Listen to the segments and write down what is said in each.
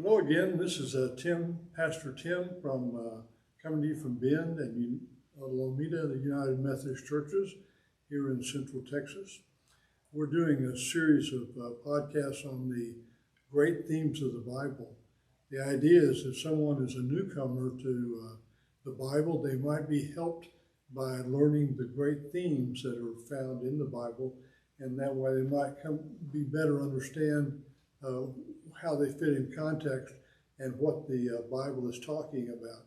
Hello again. This is Pastor Tim from coming to you from Bend and Lomita, the United Methodist Churches here in Central Texas. We're doing a series of podcasts on the great themes of the Bible. The idea is if someone is a newcomer to the Bible, they might be helped by learning the great themes that are found in the Bible, and that way they might be better understand how they fit in context and what the Bible is talking about.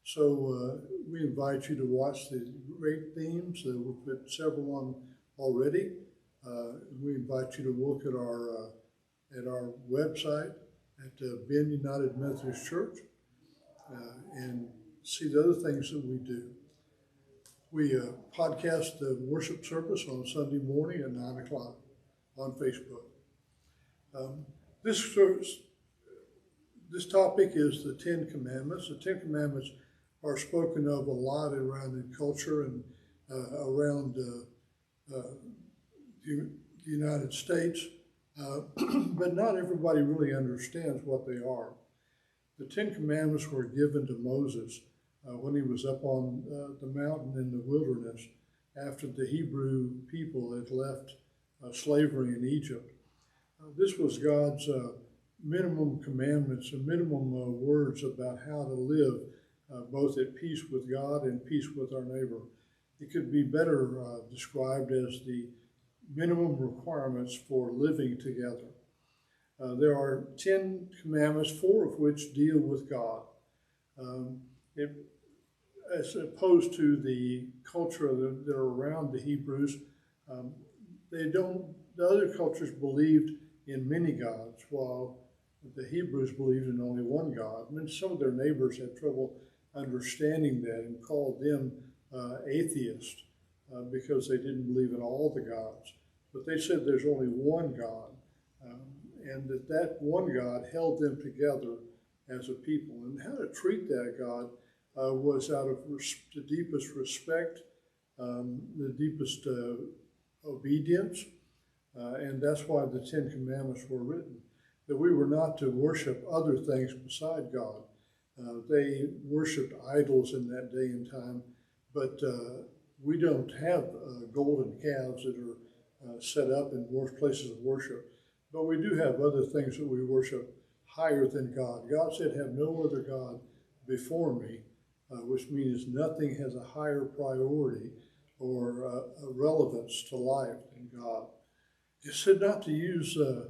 So we invite you to watch the great themes. We've put several on already. We invite you to look at our website at Bend United Methodist Church and see the other things that we do. We podcast the worship service on Sunday morning at 9 o'clock on Facebook. This topic is the Ten Commandments. The Ten Commandments are spoken of a lot around in culture and around the United States, but not everybody really understands what they are. The Ten Commandments were given to Moses when he was up on the mountain in the wilderness after the Hebrew people had left slavery in Egypt. This was God's minimum commandments and minimum words about how to live both at peace with God and peace with our neighbor. It could be better described as the minimum requirements for living together. There are 10 commandments, 4 of which deal with God. As opposed to the culture that are around the Hebrews, the other cultures believed in many gods, while the Hebrews believed in only one God. And some of their neighbors had trouble understanding that and called them atheists because they didn't believe in all the gods. But they said there's only one God, and that one God held them together as a people. And how to treat that God was out of the deepest respect, the deepest obedience, and that's why the Ten Commandments were written, that we were not to worship other things beside God. They worshiped idols in that day and time, but we don't have golden calves that are set up in places of worship. But we do have other things that we worship higher than God. God said, "Have no other God before me," which means nothing has a higher priority or a relevance to life than God. It said not to use the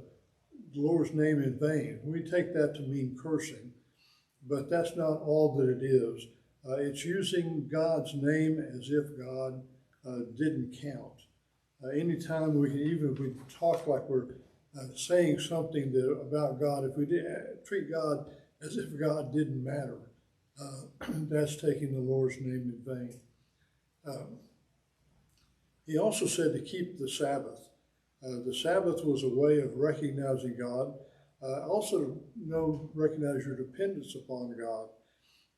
Lord's name in vain. We take that to mean cursing, but that's not all that it is. It's using God's name as if God didn't count. Anytime even if we talk like we're saying something about God, if we treat God as if God didn't matter, that's taking the Lord's name in vain. He also said to keep the Sabbath. The Sabbath was a way of recognizing God. Also recognize your dependence upon God,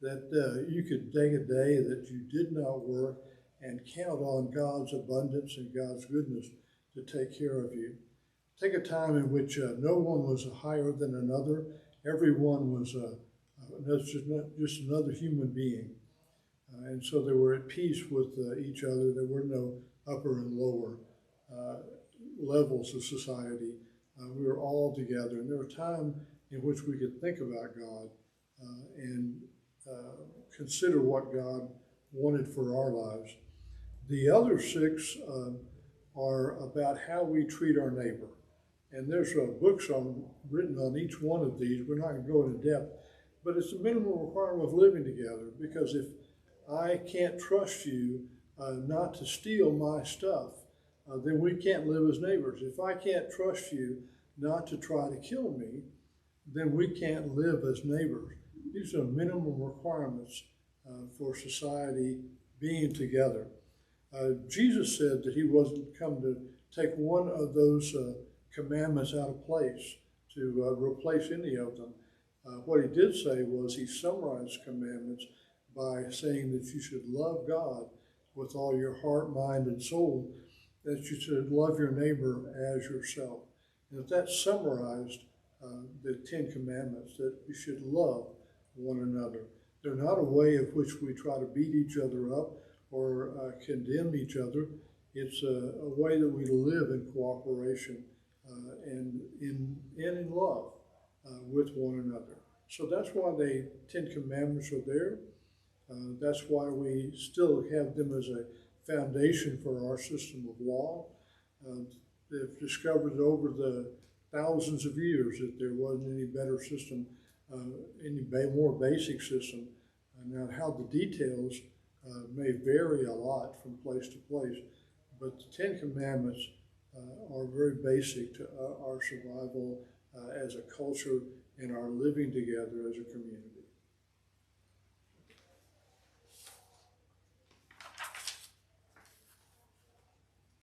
that you could take a day that you did not work and count on God's abundance and God's goodness to take care of you. Take a time in which no one was higher than another. Everyone was just another human being. And so they were at peace with each other. There were no upper and lower levels of society. We were all together. And there was time in which we could think about God and consider what God wanted for our lives. The other 6 are about how we treat our neighbor. And there's books written on each one of these. We're not going to go into depth, but it's a minimum requirement of living together, because if I can't trust you not to steal my stuff, then we can't live as neighbors. If I can't trust you not to try to kill me, then we can't live as neighbors. These are minimum requirements for society being together. Jesus said that he wasn't come to take one of those commandments out of place, to replace any of them. What he did say was he summarized commandments by saying that you should love God with all your heart, mind, and soul, that you should love your neighbor as yourself. And if that's summarized, the Ten Commandments, that we should love one another. They're not a way of which we try to beat each other up or condemn each other. It's a way that we live in cooperation and in love with one another. So that's why the Ten Commandments are there. That's why we still have them as a foundation for our system of law. They've discovered over the thousands of years that there wasn't any better system, any more basic system. Now, how the details may vary a lot from place to place, but the Ten Commandments are very basic to our survival as a culture and our living together as a community.